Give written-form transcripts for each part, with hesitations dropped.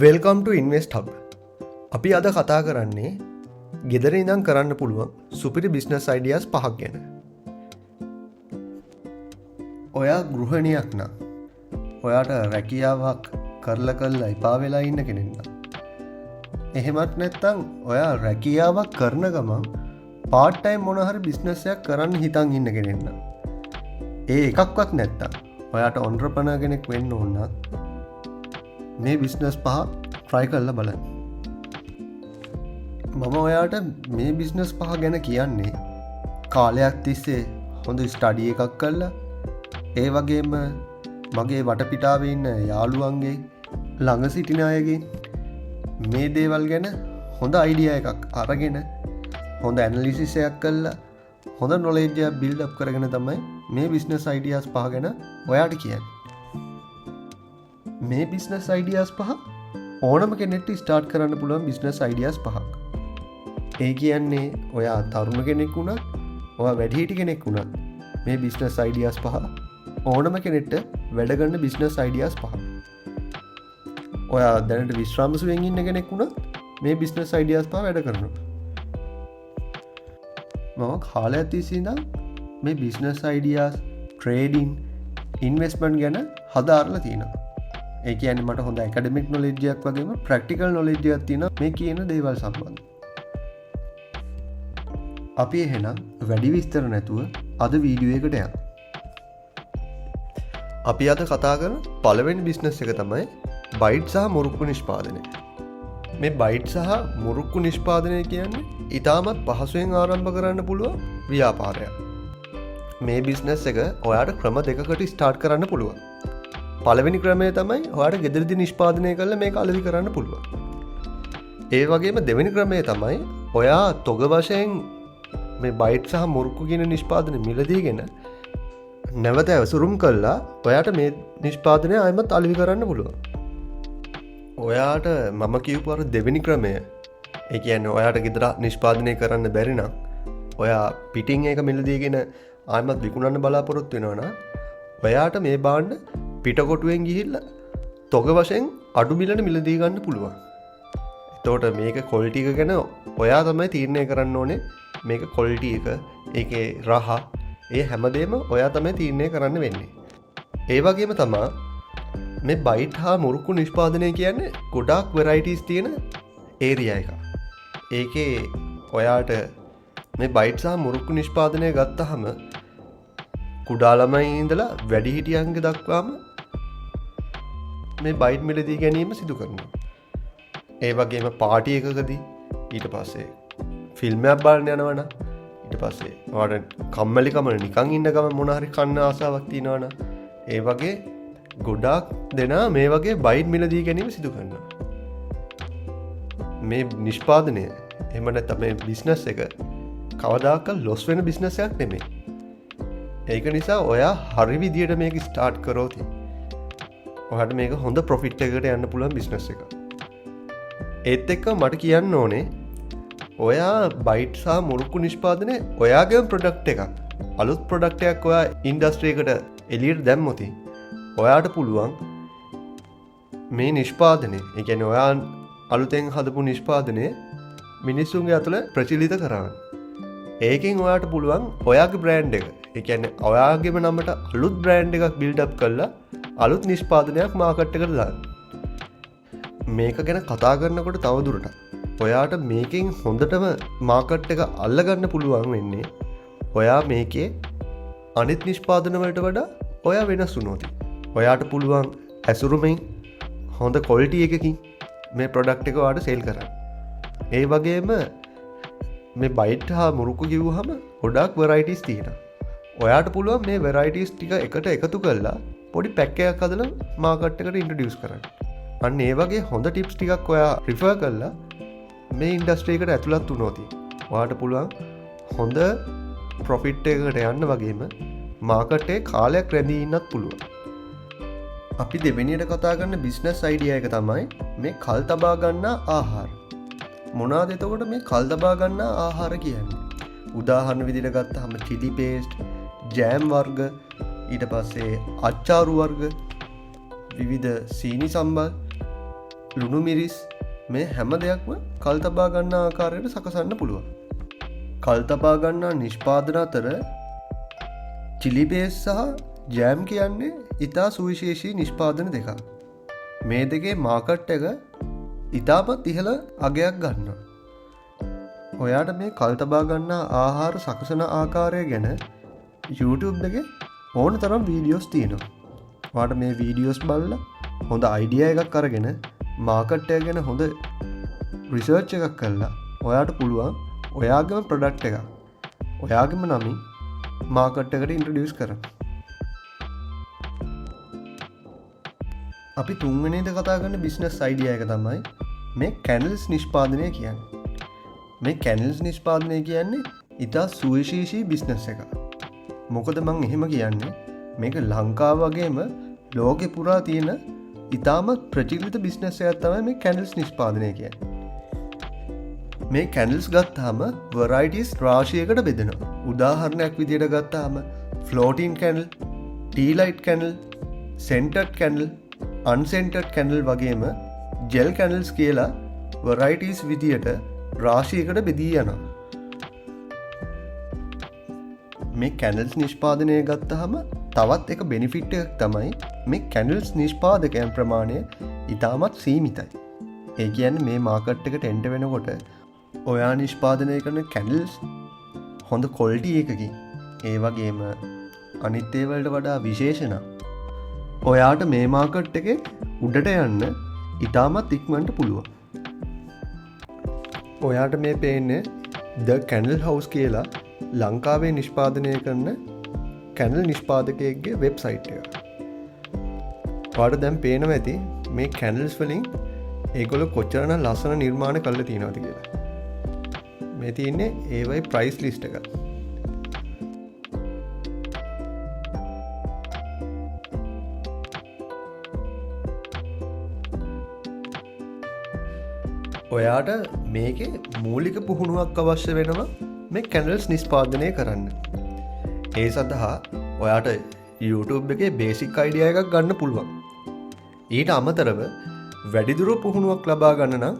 Welcome ටු invest hub. අපි අද කතා කරන්නේ ගෙදර ඉඳන් කරන්න පුළුවන් සුපිරි බිස්නස් අයිඩියාස් 5ක් ගැන. ඔයා ගෘහණියක් නම් ඔයාට රැකියාවක් කරලා එපා වෙලා ඉන්න කෙනෙක් නම් එහෙමත් නැත්නම් ඔයා රැකියාවක් කරන ගමන් පාර්ට් ටයිම් මොන හරි බිස්නස් එකක් කරන්න හිතන් ඉන්න කෙනෙක් නම් ඒ එකක්වත් නැත්තම් ඔයාට ඔන්ටර්ප්‍රනර් කෙනෙක් වෙන්න ඕන නම් මේ බිස්නස් 5 try කරලා බලන්න. මම ඔයාට මේ බිස්නස් 5 ගැන කියන්නේ කාලයක් තිස්සේ හොඳ ස්ටඩි එකක් කරලා ඒ වගේම මගේ වටපිටාවේ ඉන්න යාළුවන්ගේ ළඟ සිටින අයගේ මේ දේවල් ගැන හොඳ අයිඩියා එකක් අරගෙන හොඳ ඇනලිසිස් එකක් කරලා හොඳ නොලෙජ් එකක් බිල්ඩ් අප් කරගෙන තමයි මේ බිස්නස් අයිඩියාස් 5 ගැන ඔයාට කියන්නේ. මේ බිස්නස් අයිඩියාස් 5 ඕනම කෙනෙක්ට ස්ටාර්ට් කරන්න පුළුවන් බිස්නස් අයිඩියාස් 5ක්. ඒ කියන්නේ ඔයා තරුණ කෙනෙක් වුණත් ඔයා වැඩිහිටි කෙනෙක් වුණත් මේ බිස්නස් අයිඩියාස් 5 ඕනම කෙනෙක්ට වැඩ කරන බිස්නස් අයිඩියාස් 5ක්. ඔයා දැනට විශ්‍රාමසුවෙන් ඉන්න කෙනෙක් වුණත් මේ බිස්නස් අයිඩියාස් 5 වැඩ කරනවා. මම කාලයක් තිස්සේ ඉඳන් මේ බිස්නස් අයිඩියාස්, ට්‍රේඩින්, ඉන්වෙස්ට්මන්ට් ගැන හදාarලා තියෙනවා. ඒ කියන්නේ මට හොඳ ඇකඩමික් නොලෙජ් එකක් වගේම ප්‍රැක්ටිකල් නොලෙජ් එකක් තියෙනවා මේ කියන දේවල් සම්බන්ධව. අපි එහෙනම් වැඩි විස්තර නැතුව අද වීඩියෝ එකට යමු. අපි අද කතා කරන පළවෙනි බිස්නස් එක තමයි බයිට් සහ මුරුක්කු නිෂ්පාදනය. මේ බයිට් සහ මුරුක්කු නිෂ්පාදනය කියන්නේ ඉතාමත් පහසුවෙන් ආරම්භ කරන්න පුළුවන් ව්‍යාපාරයක්. මේ බිස්නස් එක ඔයාට ක්‍රම දෙකකට ස්ටාර්ට් කරන්න පුළුවන්. පළවෙනි ක්‍රමය තමයි ඔයාට ගෙදරදී නිෂ්පාදනය කරලා මේක අලෙවි කරන්න පුළුවන්. ඒ වගේම දෙවෙනි ක්‍රමය තමයි ඔයා තොග වශයෙන් මේ බයිට් සහ මුරුක්කු කියන නිෂ්පාදන මිලදීගෙන නැවත ඇවසුරුම් කළා ඔයාට මේ නිෂ්පාදනය ආයෙමත් අලෙවි කරන්න පුළුවන්. ඔයාට මම කියපු අර දෙවෙනි ක්‍රමය, ඒ කියන්නේ ඔයාට ගෙදර නිෂ්පාදනය කරන්න බැරි නම් ඔයා පිටින් එක මිලදීගෙන ආයෙමත් විකුණන්න බලාපොරොත්තු වෙනවා නම් ඔයාට මේ භාණ්ඩ පිටකොටුවෙන් ගිහිල්ලා තොග වශයෙන් අඩු මිලට මිලදී ගන්න පුළුවන්. එතකොට මේක ක්වොලිටි එක ගැන ඔයා තමයි තීරණය කරන්න ඕනේ. මේක ක්වොලිටි එක, ඒකේ රහ, ඒ හැමදේම ඔයා තමයි තීරණය කරන්න වෙන්නේ. ඒ වගේම තමයි මේ බයිට් හා මුරුක්කු නිෂ්පාදනය කියන්නේ ගොඩාක් වෙරයිටිස් තියෙන ඒරියා එකක්. ඒකේ ඔයාට මේ බයිට් සහ මුරුක්කු නිෂ්පාදනය ගත්තහම කුඩා ළමයි ඉඳලා වැඩිහිටියන්ගේ දක්වාම මේ බයිට් මිලදී ගැනීම සිදු කරනවා. ඒ වගේම පාටි එකකදී ඊට පස්සේ ෆිල්ම් එකක් බලන්න යනවනම් ඊට පස්සේ ඔයාලට කම්මැලිකම නිකන් ඉන්න ගම මොන හරි කන්න ආසාවක් තියෙනවනම් ඒ වගේ ගොඩාක් දෙනා මේ වගේ බයිට් මිලදී ගැනීම සිදු කරනවා. මේ නිෂ්පාදනය එහෙම නැත්නම් මේ බිස්නස් එක කවදාකවත් ලොස් වෙන බිස්නස් එකක් නෙමෙයි. ඒක නිසා ඔයා හරි විදියට මේක ස්ටාර්ට් කරොත් ඔයාට මේක හොඳ ප්‍රොෆිට් එකකට යන්න පුළුවන් බිස්නස් එකක්. ඒත් එක්ක මට කියන්න ඕනේ ඔයා බයිට් සහ මුරුක්කු නිෂ්පාදනය ඔයාගේම ප්‍රොඩක්ට් එකක්, අලුත් ප්‍රොඩක්ට් එකක් ඔයා ඉන්ඩස්ට්‍රි එකට එළියට දැම්මොත් ඔයාට පුළුවන් මේ නිෂ්පාදනය, ඒ කියන්නේ ඔයා අලුතෙන් හදපු නිෂ්පාදනය මිනිස්සුන්ගේ අතර ප්‍රචලිත කරන්න. ඒකෙන් ඔයාට පුළුවන් ඔයාගේ බ්‍රෑන්ඩ් එක, ඒ කියන්නේ ඔයාගේම නමට අලුත් බ්‍රෑන්ඩ් එකක් බිල්ඩ් අප් කරලා අලුත් නිෂ්පාදනයක් මාකට් එකට දාන්න. මේක ගැන කතා කරනකොට තවදුරටත් ඔයාට මේකෙන් හොඳටම මාකට් එක අල්ලගන්න පුළුවන් වෙන්නේ ඔයා මේකේ අනිත් නිෂ්පාදන වලට වඩා ඔයා වෙනස් වුණොත්. ඔයාට පුළුවන් ඇසුරුමෙන් හොඳ ක්වොලිටි එකකින් මේ ප්‍රොඩක්ට් එක ඔයාට සේල් කරන්න. ඒ වගේම මේ බයිට් හා මුරුක්කු කිව්වහම ගොඩාක් වෙරයිටිස් තියෙනවා. ඔයාට පුළුවන් මේ වෙරයිටිස් ටික එකට එකතු කරලා පොඩි පැක් එකක් හදලා මාකට් එකට ඉන්ට්‍රොඩියුස් කරන්න. අන්න ඒ වගේ හොඳ ටිප්ස් ටිකක් ඔයා රිෆර් කරලා මේ ඉන්ඩස්ට්‍රි එකට ඇතුළත් වුණොත් ඔයාට පුළුවන් හොඳ ප්‍රොෆිට් එකකට යන්න වගේම මාකට් එකේ කාලයක් රැඳී ඉන්නත් පුළුවන්. අපි දෙවෙනියට කතා කරන බිස්නස් අයිඩියා එක තමයි මේ කල් තබා ගන්නා ආහාර. මොනවාද එතකොට මේ කල් තබා ගන්නා ආහාර කියන්නේ? උදාහරණ විදිහට ගත්තාම චිලි පේස්ට්, ජෑම් වර්ග, ඊට පස්සේ අච්චාරු වර්ග, විවිධ සීනි සම්බල්, ලුණු මිරිස් මේ හැම දෙයක්ම කල් තබා ගන්නා ආකාරයට සකසන්න පුළුවන්. කල් තබා ගන්නා නිෂ්පාදන අතර චිලි බේස් සහ ජෑම් කියන්නේ ඉතා සුවිශේෂී නිෂ්පාදන දෙකක්. මේ දෙකේ මාකට් එක ඉතාමත් ඉහළ අගයක් ගන්නවා. ඔයාට මේ කල් තබා ගන්නා ආහාර සකසන ආකාරය ගැන YouTube එකේ ඕන තරම් වීඩියෝස් තියෙනවා. ඔයාට මේ වීඩියෝස් බලලා හොඳ අයිඩියා එකක් අරගෙන මාකට් එක ගැන හොඳ රිසර්ච් එකක් කරලා ඔයාට පුළුවන් ඔයාගේම ප්‍රොඩක්ට් එකක් ඔයාගේම නමින් මාකට් එකට ඉන්ට්‍රොඩියුස් කරන්න. අපි තුන්වෙනිද කතා කරන බිස්නස් අයිඩියා එක තමයි මේ කැනල්ස් නිෂ්පාදනය කියන්නේ. මේ කැනල්ස් නිෂ්පාදනය කියන්නේ ඉතා සුවිශේෂී බිස්නස් එකක්. මොකද මං එහෙම කියන්නේ මේක ලංකාව වගේම ලෝකෙ පුරා තියෙන ඉතාමත් ප්‍රචලිත බිස්නස් එකක් තමයි මේ කැනල්ස් නිෂ්පාදනය කියන්නේ. මේ කැනල්ස් ගත්තාම වරයිටිස් රාශියකට බෙදෙනවා. උදාහරණයක් විදිහට ගත්තාම floating candle, tea light candle, scented candle, unscented candle වගේම ජෙල් කැනල්ස් කියලා වරයිටිස් විදිහට රාශියකට බෙදී යනවා. මේ කැනල්ස් නිෂ්පාදනය ගත්තහම තවත් එක බෙනිෆිට් එකක් තමයි මේ කැනල්ස් නිෂ්පාදකයන් ප්‍රමාණය ඉතාමත් සීමිතයි. ඒ කියන්නේ මේ මාකට් එකට එන්ටර් වෙනකොට ඔයා නිෂ්පාදනය කරන කැනල්ස් හොඳ ක්වොලිටි එකකින් ඒ වගේම අනිත් ඒවලට වඩා විශේෂණ ඔයාට මේ මාකට් එකේ උඩට යන්න ඉතාමත් ඉක්මනට පුළුවන්. ඔයාට මේ පේන්නේ The Kennel House කියලා ලංකාවේ නිෂ්පාදනය කරන කැනල් නිෂ්පාදකයෙක්ගේ වෙබ්සයිට් එක. ඔයාට දැන් පේනවා ඇති මේ කැනල්ස් වලින් ඒගොල්ලෝ කොච්චරනම් ලස්සන නිර්මාණ කරලා තියෙනවද කියලා. මේ තියෙන්නේ ඒවයි ප්‍රයිස් ලිස්ට් එක. ඔයාට මේකේ මූලික පුහුණුවක් අවශ්‍ය වෙනවා මේ කැනල්ස් නිෂ්පාදනය කරන්න. ඒ සඳහා ඔයාට YouTube එකේ බේසික් අයිඩියා එකක් ගන්න පුළුවන්. ඊට අමතරව වැඩිදුර පුහුණුවක් ලබා ගන්න නම්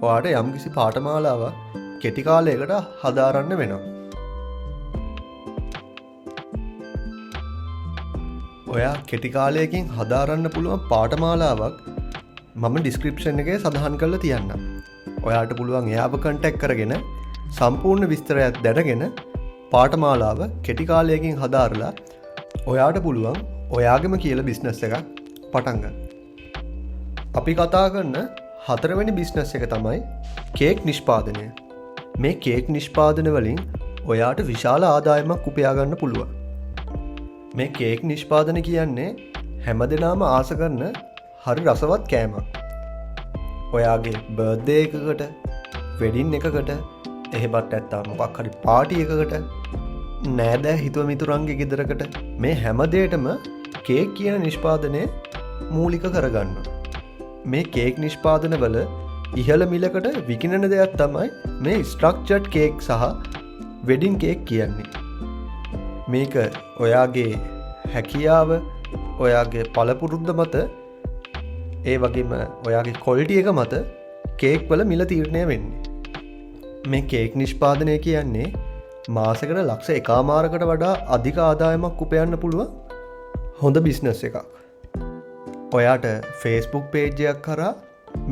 ඔයාට යම්කිසි පාඨමාලාවක් කෙටි කාලයකට හදාරන්න වෙනවා. ඔයා කෙටි කාලයකින් හදාරන්න පුළුවන් පාඨමාලාවක් මම ඩිස්ක්‍රිප්ෂන් එකේ සඳහන් කරලා තියන්නම්. ඔයාට පුළුවන් එයාව කන්ටැක්ට් කරගෙන සම්පූර්ණ විස්තරයක් දැනගෙන පාඨමාලාව කෙටි කාලයකින් හදාරලා ඔයාට පුළුවන් ඔයාගෙම කියලා බිස්නස් එකක් පටන් ගන්න. අපි කතා කරන හතරවෙනි බිස්නස් එක තමයි කේක් නිෂ්පාදනය. මේ කේක් නිෂ්පාදන වලින් ඔයාට විශාල ආදායමක් උපයා ගන්න පුළුවන්. මේ කේක් නිෂ්පාදන කියන්නේ හැමදෙනාම ආස කරන හරි රසවත් කෑමක්. ඔයාගේ බර්ත්ඩේ එකකට, වෙඩින් එකකට, එහෙමත් නැත්නම් මොකක් හරි පාටි එකකට, නෑදෑ හිතුව මිතුරන්ගේ ගෙදරකට මේ හැම දෙයකටම කේක් කියන නිෂ්පාදනය මූලික කරගන්න. මේ කේක් නිෂ්පාදන වල ඉහළ මිලකට විකිණන දෙයක් තමයි මේ ස්ට්‍රක්චර්ඩ් කේක් සහ වෙඩින් කේක් කියන්නේ. මේක ඔයාගේ හැකියාව, ඔයාගේ පළපුරුද්ද මත, ඒ වගේම ඔයාගේ ක්වොලිටි එක මත කේක් වල මිල තීරණය වෙන්නේ. මේ කේක් නිෂ්පාදනය කියන්නේ මාසෙකට ලක්ෂ 1.5කට වඩා අධික ආදායමක් උපයන්න පුළුවන් හොඳ බිස්නස් එකක්. ඔයාට Facebook page එකක් කරා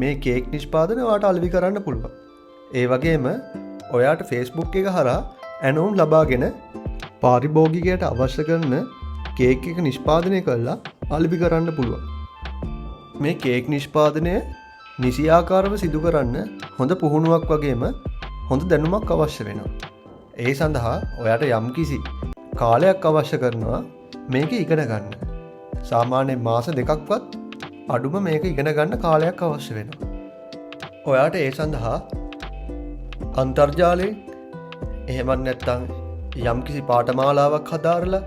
මේ කේක් නිෂ්පාදන ඔයාට අලෙවි කරන්න පුළුවන්. ඒ වගේම ඔයාට Facebook එක හරහා ඇනෝම් ලබාගෙන පාරිභෝගිකයට අවශ්‍ය කරන කේක් එක නිෂ්පාදනය කරලා අලෙවි කරන්න පුළුවන්. මේ කේක් නිෂ්පාදනය නිසියාකාරව සිදු කරන්න හොඳ පුහුණුවක් වගේම හොඳ දැනුමක් අවශ්‍ය වෙනවා. ඒ සඳහා ඔයාට යම්කිසි කාලයක් අවශ්‍ය කරනවා මේක ඉගෙන ගන්න. සාමාන්‍යයෙන් මාස 2කක්වත් අඩුම මේක ඉගෙන ගන්න කාලයක් අවශ්‍ය වෙනවා. ඔයාට ඒ සඳහා අන්තර්ජාලයෙන් එහෙමත් නැත්නම් යම්කිසි පාඨමාලාවක් හදාරලා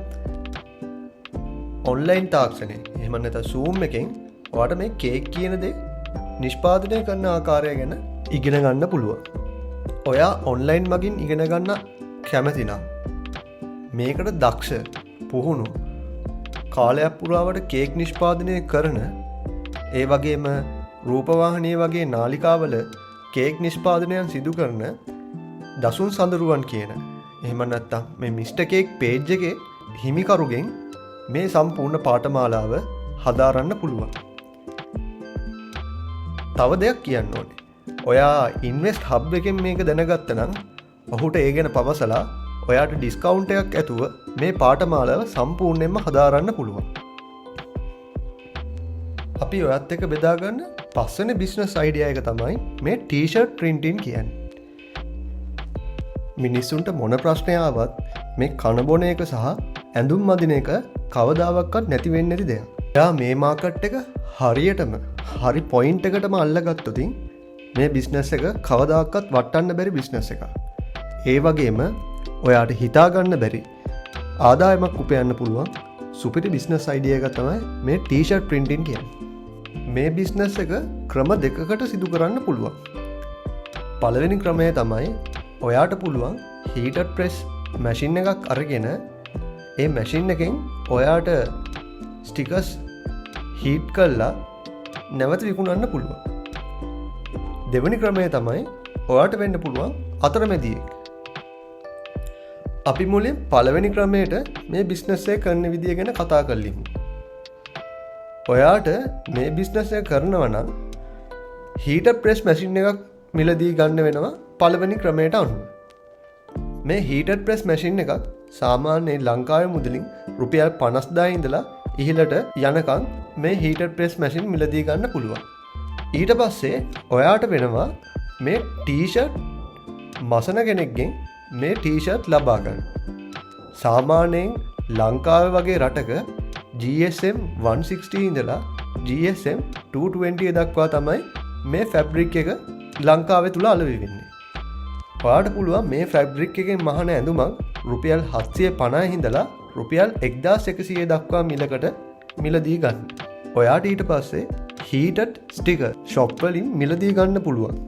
ඔන්ලයින් තාක්ෂණය එහෙම නැත්නම් Zoom එකෙන් ඔයාට මේ කේක් කියන දේ නිෂ්පාදනය කරන ආකාරය ගැන ඉගෙන ගන්න පුළුවන්. ඔයා ඔන්ලයින් මගින් ඉගෙන ගන්න කැමති නම් මේකට දක්ෂ පුහුණු කාලයක් පුරාවට කේක් නිෂ්පාදනය කරන, ඒ වගේම රූපවාහිනිය වගේ නාලිකාවල කේක් නිෂ්පාදනයන් සිදු කරන දසුන් සඳරුවන් කියන එහෙම නැත්නම් මේ මිස්ටර් කේක් පේජ් එකේ හිමිකරුගෙන් මේ සම්පූර්ණ පාඨමාලාව හදාරන්න පුළුවන්. තව දෙයක් කියන්න ඕනේ. ඔයා ඉන්වෙස්ට් හබ් එකෙන් මේක දැනගත්ත නම් ඔහුට ඒ ගැන පවසලා ඔයාට ඩිස්කවුන්ට් එකක් ඇතුව මේ පාඨමාලාව සම්පූර්ණයෙන්ම හදාරන්න පුළුවන්. අපි ඔයත් එක්ක බෙදාගන්න පස්වෙනි බිස්නස් අයිඩියා එක තමයි මේ ටී-ෂර්ට් ප්‍රින්ටින් කියන්නේ. මිනිස්සුන්ට මොන ප්‍රශ්නයක් ආවත් මේ කන බොන එක සහ ඇඳුම් මදින එක කවදාවත් නැති වෙන්නේ නැති දෙයක්. එයා මේ මාකට් එක හරියටම හරි පොයින්ට් එකටම අල්ලගත්තොත් මේ බිස්නස් එක කවදාවත් වටන්න බැරි බිස්නස් එකක්. ඒ වගේම ඔයාට හිතා ගන්න බැරි ආදායමක් උපයන්න පුළුවන් සුපිරි බිස්නස් අයිඩියා එක තමයි මේ ටී-ෂර්ට් ප්‍රින්ටින් කියන්නේ. මේ බිස්නස් එක ක්‍රම දෙකකට සිදු කරන්න පුළුවන්. පළවෙනි ක්‍රමය තමයි ඔයාට පුළුවන් හීටඩ් ප්‍රෙස් මැෂින් එකක් අරගෙන ඒ මැෂින් එකෙන් ඔයාට ස්ටිකර්ස් හීට් කරලා නැවත විකුණන්න පුළුවන්. දෙවෙනි ක්‍රමය තමයි ඔයාට වෙන්න පුළුවන් අතරමැදියෙක්. අපි මුලින් පළවෙනි ක්‍රමයට මේ බිස්නස් එක කරන විදිය ගැන කතා කරලිමු. ඔයාට මේ බිස්නස් එක කරනවා නම් හීටඩ් ප්‍රෙස් මැෂින් එකක් මිලදී ගන්න වෙනවා පළවෙනි ක්‍රමයට අනුව. මේ හීටඩ් ප්‍රෙස් මැෂින් එකක් සාමාන්‍යයෙන් ලංකාවේ මුදලින් රුපියල් 50000 ඉඳලා ඉහළට යනකම් මේ හීටඩ් ප්‍රෙස් මැෂින් මිලදී ගන්න පුළුවන්. ඊට පස්සේ ඔයාට වෙනවා මේ ටී-ෂර්ට් මසන කෙනෙක්ගෙන් මේ ටී-ෂර්ට් ලබා ගන්න. සාමාන්‍යයෙන් ලංකාවේ වගේ රටක GSM 160 ඉඳලා GSM 220 දක්වා තමයි මේ ෆැබ්‍රික් එක ලංකාවේ තුල අලෙවි වෙන්නේ. ඔයාට පුළුවන් මේ ෆැබ්‍රික් එකෙන් මහන ඇඳුමක් රුපියල් 750 ඉඳලා රුපියල් 1100 දක්වා මිලකට මිලදී ගන්න. ඔයාට ඊට පස්සේ හීටඩ් ස්ටිකර් ෂොප් වලින් මිලදී ගන්න පුළුවන්.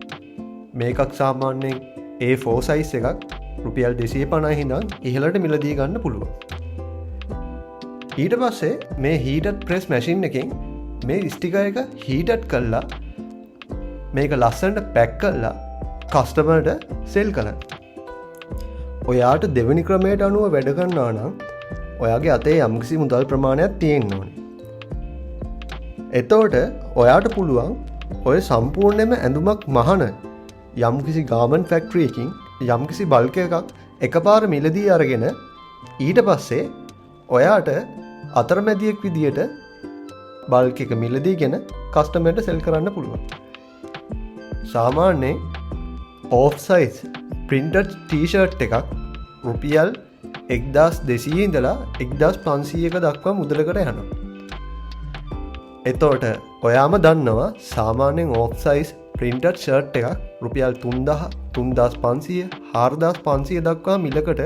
මේකක් සාමාන්‍යයෙන් A4 සයිස් එකක් රුපියල් 250 ඉඳන් ඉහළට මිලදී ගන්න පුළුවන්. ඊට පස්සේ මේ හීටඩ් ප්‍රෙස් මැෂින් එකෙන් මේ ස්ටිකර් එක හීටඩ් කරලා මේක ලස්සනට පැක් කරලා කස්ටමර්ට සෙල් කරන්න. ඔයාට දෙවෙනි ක්‍රමයට අනුව වැඩ කරනවා නම් ඔයාගේ අතේ යම්කිසි මුදල් ප්‍රමාණයක් තියෙන්න ඕනේ. එතකොට ඔයාට පුළුවන් ඔය සම්පූර්ණයෙන්ම ඇඳුමක් මහන යම්කිසි ගාමන්ට් ෆැක්ටරි එකකින් යම්කිසි බල්ක් එකක් එකපාර මිලදී අරගෙන ඊට පස්සේ ඔයාට අතරමැදියෙක් විදියට බල්ක් එක මිලදීගෙන කස්ටමර්ට සෙල් කරන්න පුළුවන්. සාමාන්‍යයෙන් ඕෆ් සයිස් ප්‍රින්ටඩ් ටී-ෂර්ට් එකක් රුපියල් 1200 ඉඳලා 1500ක දක්වා මුදලකට යනවා. එතකොට ඔයාම දන්නවා සාමාන්‍යයෙන් ඕෆ් සයිස් ප්‍රින්ටඩ් ෂර්ට් එකක් රුපියල් 3000 3500 4500 දක්වා මිලකට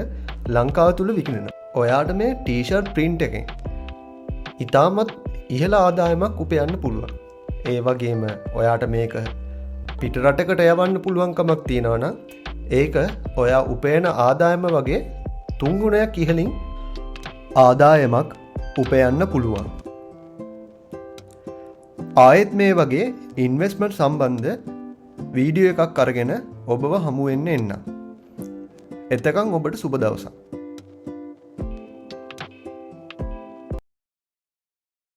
ලංකාව තුල විකිණෙනවා. ඔයාට මේ ටී-ෂර්ට් ප්‍රින්ට් එකෙන් ඉතාමත් ඉහළ ආදායමක් උපයන්න පුළුවන්. ඒ වගේම ඔයාට මේක පිට රටකට යවන්න පුළුවන්කමක් තියෙනවා නම් ඒක ඔයා උපයන ආදායම වගේ 3 ගුණයක් ඉහළින් ආදායමක් උපයන්න පුළුවන්. ආයෙත් මේ වගේ ඉන්වෙස්ට්මන්ට් සම්බන්ධ වීඩියෝ එකක් අරගෙන ඔබව හමු වෙන්න එන්න. එතකන් ඔබට සුබ දවසක්.